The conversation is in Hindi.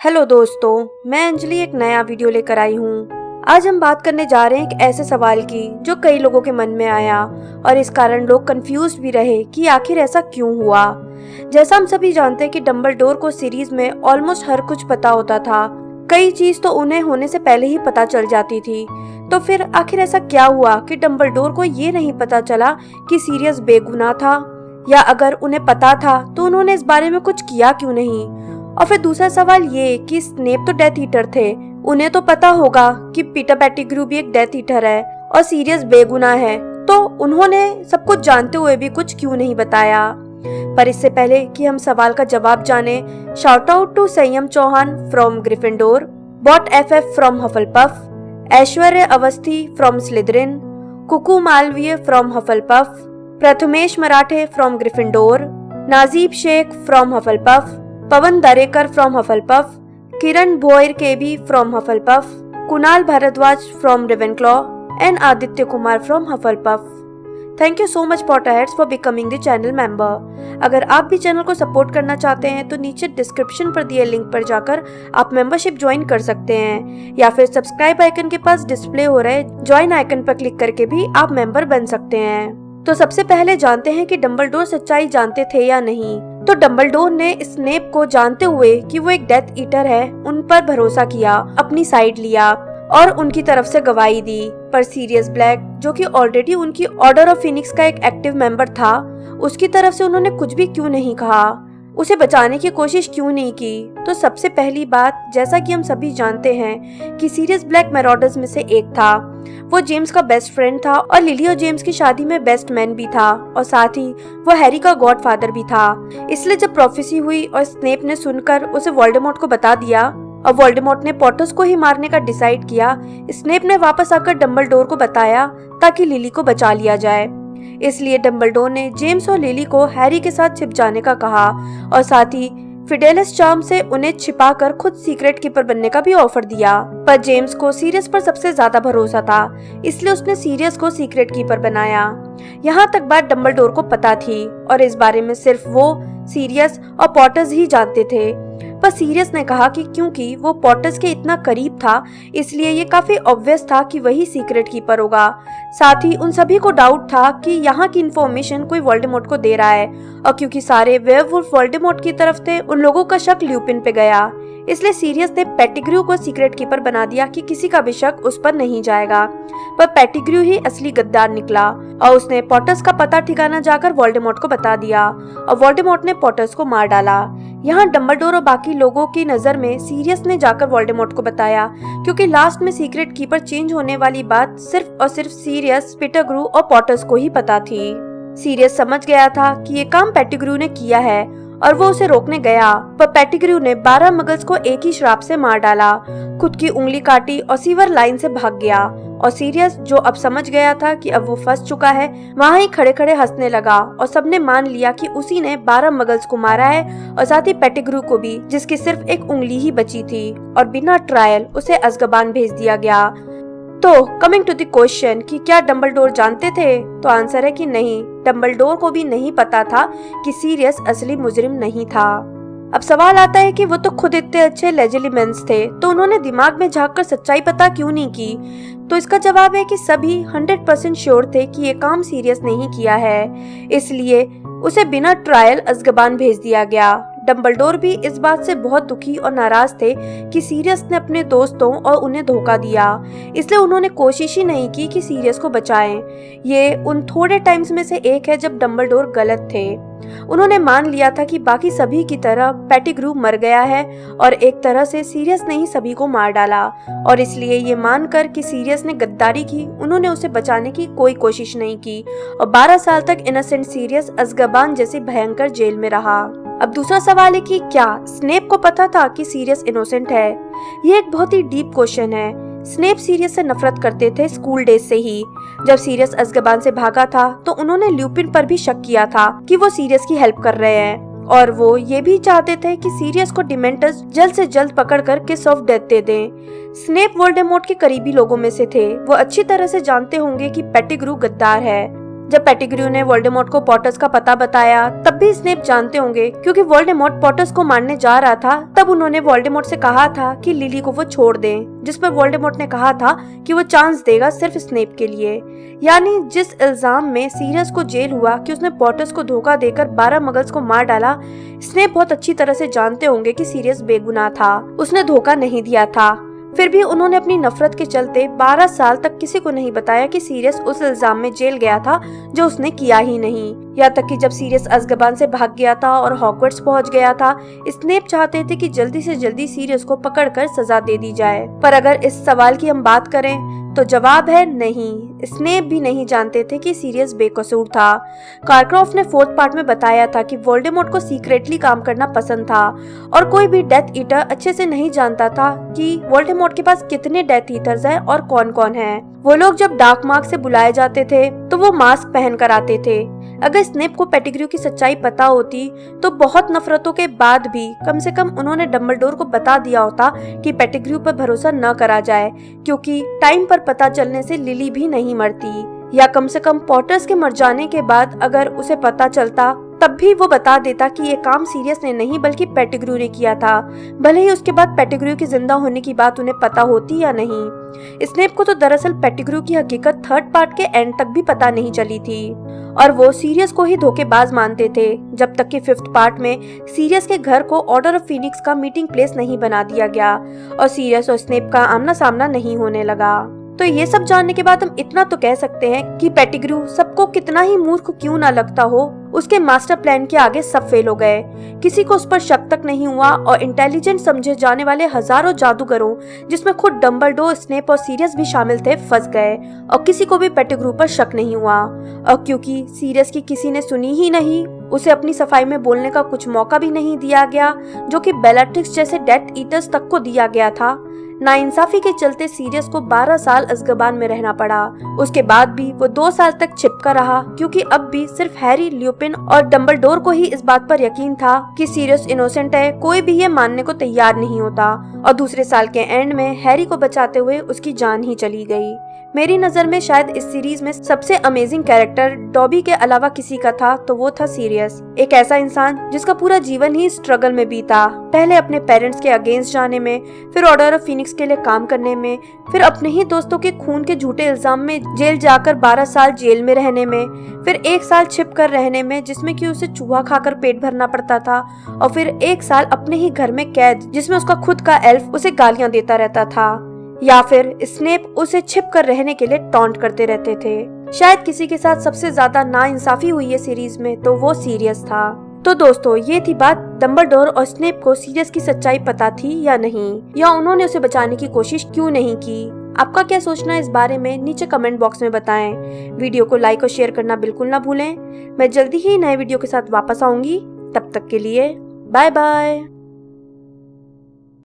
हेलो दोस्तों, मैं अंजलि एक नया वीडियो लेकर आई हूँ। आज हम बात करने जा रहे हैं एक ऐसे सवाल की जो कई लोगों के मन में आया और इस कारण लोग कंफ्यूज भी रहे कि आखिर ऐसा क्यों हुआ। जैसा हम सभी जानते हैं कि डंबलडोर को सीरीज में ऑलमोस्ट हर कुछ पता होता था। कई चीज तो उन्हें होने से पहले ही पता चल जाती थी। तो फिर आखिर ऐसा क्या हुआ कि डंबलडोर को ये नहीं पता चला कि सीरियस बेगुनाह था, या अगर उन्हें पता था तो उन्होंने इस बारे में कुछ किया क्यों नहीं। और फिर दूसरा सवाल ये कि स्नेप तो डेथ ईटर थे, उन्हें तो पता होगा कि पीटर पेटिग्रू भी एक डेथ ईटर है और सीरियस बेगुनाह है, तो उन्होंने सब कुछ जानते हुए भी कुछ क्यों नहीं बताया। पर इससे पहले कि हम सवाल का जवाब जाने, shout out to Sanyam Chauhan from Gryffindor, bot FF from Hufflepuff, Aishwarya Awasthi from Slytherin, Kuku Malviya from Hufflepuff, Prathamesh Marathe from Gryffindor, Najeeb Shaikh from Hufflepuff, Pawan Darekar from Hufflepuff, Kiran Boyar KB from Hufflepuff, Kunal Bhardwaj from Ravenclaw and Aditya Kumar from Hufflepuff. Thank you so much Potterheads for becoming the channel member. अगर आप भी चैनल को सपोर्ट करना चाहते हैं तो नीचे डिस्क्रिप्शन पर दिए लिंक पर जाकर आप मेंबरशिप ज्वाइन कर सकते हैं, या फिर सब्सक्राइब आइकन के पास डिस्प्ले हो रहे ज्वाइन आइकन पर क्लिक करके भी आप मेंबर बन सकते हैं। तो सबसे पहले जानते हैं कि डंबलडोर सच्चाई जानते थे या नहीं। तो डंबलडोर ने स्नेप को जानते हुए कि वो एक डेथ ईटर है, उन पर भरोसा किया, अपनी साइड लिया और उनकी तरफ से गवाही दी। पर सीरियस ब्लैक, जो कि ऑलरेडी उनकी ऑर्डर ऑफ फिनिक्स का एक एक्टिव मेंबर था, उसकी तरफ से उन्होंने कुछ भी क्यों नहीं कहा, उसे बचाने की कोशिश क्यों नहीं की। तो सबसे पहली बात, जैसा कि हम सभी जानते हैं कि सीरियस ब्लैक मैरॉडर्स में से एक था। वो जेम्स का बेस्ट फ्रेंड था और लिली और जेम्स की शादी में बेस्ट मैन भी था, और साथ ही वो हैरी का गॉडफादर भी था। इसलिए जब प्रोफेसी हुई और स्नेप ने सुनकर उसे वोल्डेमॉर्ट को बता दिया और वोल्डेमॉर्ट ने पॉटर्स को ही मारने का डिसाइड किया, स्नेप ने वापस आकर डंबलडोर को बताया ताकि लिली को बचा लिया जाए। इसलिए डंबलडोर ने जेम्स और लिली को हैरी के साथ छिप जाने का कहा और साथ ही फिडेलिस चार्म से उन्हें छिपाकर खुद सीक्रेट कीपर बनने का भी ऑफर दिया। पर जेम्स को सीरियस पर सबसे ज्यादा भरोसा था, इसलिए उसने सीरियस को सीक्रेट कीपर बनाया। यहाँ तक बात डंबलडोर को पता थी और इस बारे में सिर्फ वो, सीरियस और पॉटर्स ही जानते थे। पर सीरियस ने कहा कि क्योंकि वो पॉटर्स के इतना करीब था, इसलिए ये काफी ऑब्वियस था कि वही सीक्रेट कीपर होगा। साथ ही उन सभी को डाउट था कि यहाँ की इंफॉर्मेशन कोई वोल्डेमॉर्ट को दे रहा है, और क्योंकि सारे वेयरवुल्फ वोल्डेमॉर्ट की तरफ थे, उन लोगों का शक ल्यूपिन पे गया। इसलिए सीरियस ने पेटिग्रू को सीक्रेट कीपर बना दिया कि किसी का भी शक उस पर नहीं जाएगा। पर पेटिग्रू ही असली गद्दार निकला और उसने पॉटर्स का पता ठिकाना जाकर वोल्डेमॉर्ट को बता दिया और वोल्डेमॉर्ट ने पॉटर्स को मार डाला। यहाँ डंबलडोर और बाकी लोगों की नजर में सीरियस ने जाकर वोल्डेमॉर्ट को बताया, क्योंकि लास्ट में सीक्रेट कीपर चेंज होने वाली बात सिर्फ और सिर्फ सीरियस, पेटिग्रू और पॉटर्स को ही पता थी। सीरियस समझ गया था कि ये काम पेटिग्रू ने किया है और वो उसे रोकने गया, पर पेटिग्रू ने 12 मगल्स को एक ही श्राप से मार डाला, खुद की उंगली काटी और सीवर लाइन से भाग गया। और सीरियस, जो अब समझ गया था कि अब वो फंस चुका है, वहाँ ही खड़े खड़े हंसने लगा और सबने मान लिया कि उसी ने 12 मगल्स को मारा है और साथ ही पेटिग्रू को भी, जिसकी सिर्फ एक उंगली ही बची थी, और बिना ट्रायल उसे अज़्काबान भेज दिया गया। तो कमिंग टू द क्वेश्चन कि क्या डंबलडोर जानते थे, तो आंसर है कि नहीं, डंबलडोर को भी नहीं पता था कि सीरियस असली मुजरिम नहीं था। अब सवाल आता है कि वो तो खुद इतने अच्छे लेजिलिमेंस थे, तो उन्होंने दिमाग में झांक कर सच्चाई पता क्यों नहीं की। तो इसका जवाब है कि सभी 100% श्योर थे कि ये काम सीरियस नहीं किया है, इसलिए उसे बिना ट्रायल अज़्काबान भेज दिया गया। डंबलडोर भी इस बात से बहुत दुखी और नाराज थे कि सीरियस ने अपने दोस्तों और उन्हें धोखा दिया, इसलिए उन्होंने कोशिश ही नहीं की कि सीरियस को बचाएं। ये उन थोड़े टाइम्स में से एक है जब डंबलडोर गलत थे। उन्होंने मान लिया था कि बाकी सभी की तरह पेटिग्रू मर गया है और एक तरह से सीरियस ने ही सभी को मार डाला, और इसलिए ये मानकर कि सीरियस ने गद्दारी की, उन्होंने उसे बचाने की कोई कोशिश नहीं की और 12 साल तक इनोसेंट सीरियस अज़्काबान जैसी भयंकर जेल में रहा। अब दूसरा सवाल है कि क्या स्नेप को पता था कि सीरियस इनोसेंट है। ये एक बहुत ही डीप क्वेश्चन है। स्नेप सीरियस से नफरत करते थे स्कूल डेज से ही। जब सीरियस अज़्काबान से भागा था तो उन्होंने ल्यूपिन पर भी शक किया था कि वो सीरियस की हेल्प कर रहे हैं, और वो ये भी चाहते थे कि सीरियस को डिमेंटर्स जल्द से जल्द पकड़कर किस ऑफ डेथ दे दें। स्नेप वोल्डेमॉर्ट के करीबी लोगों में से थे, वो अच्छी तरह से जानते होंगे कि पेटिग्रू गद्दार है। जब पेटिग्रू ने वोल्डेमॉर्ट को पॉटर्स का पता बताया तब भी स्नेप जानते होंगे, क्योंकि वोल्डेमॉर्ट पॉटर्स को मारने जा रहा था तब उन्होंने वोल्डेमॉर्ट से कहा था कि लिली को वो छोड़ दें, जिस पर वोल्डेमॉर्ट ने कहा था कि वो चांस देगा सिर्फ स्नेप के लिए। यानी जिस इल्जाम में सीरियस को जेल हुआ कि उसने पॉटर्स को धोखा देकर 12 मगल्स को मार डाला, स्नेप बहुत अच्छी तरह से जानते होंगे कि सीरियस बेगुनाह था, उसने धोखा नहीं दिया था। फिर भी उन्होंने अपनी नफरत के चलते 12 साल तक किसी को नहीं बताया कि सीरियस उस इल्जाम में जेल गया था जो उसने किया ही नहीं। यहाँ तक कि जब सीरियस अज़्काबान से भाग गया था और हॉगवर्ट्स पहुंच गया था, स्नेप चाहते थे कि जल्दी से जल्दी सीरियस को पकड़कर सजा दे दी जाए। पर अगर इस सवाल की हम बात करें तो जवाब है नहीं। स्नेप भी नहीं जानते थे कि सीरियस बेकसूर था। कारक्रॉफ्ट ने 4th पार्ट में बताया था कि वोल्डेमॉर्ट को सीक्रेटली काम करना पसंद था और कोई भी डेथ ईटर अच्छे से नहीं जानता था कि वोल्डेमॉर्ट के पास कितने डेथ ईटर्स हैं और कौन कौन हैं। वो लोग जब डार्क मार्क से बुलाए जाते थे तो वो मास्क पहन कर आते थे। अगर स्नेप को पेटिग्रू की सच्चाई पता होती तो बहुत नफरतों के बाद भी कम से कम उन्होंने डंबलडोर को बता दिया होता कि पेटिग्रू पर भरोसा न करा जाए, क्योंकि टाइम पर पता चलने से लिली भी नहीं मरती। या कम से कम पॉटर्स के मर जाने के बाद अगर उसे पता चलता तब भी वो बता देता कि ये काम सीरियस ने नहीं बल्कि पेटिग्रू ने किया था, भले ही उसके बाद पेटिग्रू के जिंदा होने की बात उन्हें पता होती या नहीं। स्नेप को तो दरअसल पेटिग्रू की हकीकत 3rd पार्ट के एंड तक भी पता नहीं चली थी और वो सीरियस को ही धोखेबाज मानते थे, जब तक कि 5th पार्ट में सीरियस के घर को ऑर्डर ऑफ फीनिक्स का मीटिंग प्लेस नहीं बना दिया गया और सीरियस और स्नेप का आमना सामना नहीं होने लगा। तो ये सब जानने के बाद हम इतना तो कह सकते हैं कि पेटिग्रू सबको कितना ही मूर्ख क्यों ना लगता हो, उसके मास्टर प्लान के आगे सब फेल हो गए। किसी को उस पर शक तक नहीं हुआ और इंटेलिजेंट समझे जाने वाले हजारों जादूगरों, जिसमें खुद डंबलडोर, स्नेप और सीरियस भी शामिल थे, फंस गए और किसी को भी पेटिग्रू पर शक नहीं हुआ। और क्योंकि सीरियस की किसी ने सुनी ही नहीं, उसे अपनी सफाई में बोलने का कुछ मौका भी नहीं दिया गया, जो कि बेllatrix जैसे डेथ ईटर्स तक को दिया गया था। नाइंसाफी के चलते सीरियस को 12 साल अज़्काबान में रहना पड़ा। उसके बाद भी वो 2 साल तक छिपका रहा, क्योंकि अब भी सिर्फ हैरी, ल्यूपिन और डंबलडोर को ही इस बात पर यकीन था कि सीरियस इनोसेंट है। कोई भी ये मानने को तैयार नहीं होता और दूसरे साल के एंड में हैरी को बचाते हुए उसकी जान ही चली गई। मेरी नजर में शायद इस सीरीज में सबसे अमेजिंग कैरेक्टर डॉबी के अलावा किसी का था तो वो था सीरियस। एक ऐसा इंसान जिसका पूरा जीवन ही स्ट्रगल में बीता, पहले अपने पेरेंट्स के अगेंस्ट जाने में, फिर ऑर्डर ऑफ फीनिक्स के लिए काम करने में, फिर अपने ही दोस्तों के खून के झूठे इल्जाम में जेल जाकर 12 साल जेल में रहने में, फिर 1 साल छिप कर रहने में जिसमें कि उसे चूहा खाकर पेट भरना पड़ता था, और फिर 1 साल अपने ही घर में कैद जिसमें उसका खुद का एल्फ उसे गालियां देता रहता था, या फिर स्नेप उसे छिप कर रहने के लिए टॉन्ट करते रहते थे। शायद किसी के साथ सबसे ज्यादा नाइंसाफी हुई है सीरीज में तो वो सीरियस था। तो दोस्तों, ये थी बात डंबलडोर और स्नेप को सीरियस की सच्चाई पता थी या नहीं, या उन्होंने उसे बचाने की कोशिश क्यों नहीं की। आपका क्या सोचना है इस बारे में नीचे कमेंट बॉक्स में बताएं। वीडियो को लाइक और शेयर करना बिल्कुल ना भूलें। मैं जल्दी ही नए वीडियो के साथ वापस आऊंगी। तब तक के लिए बाय बाय।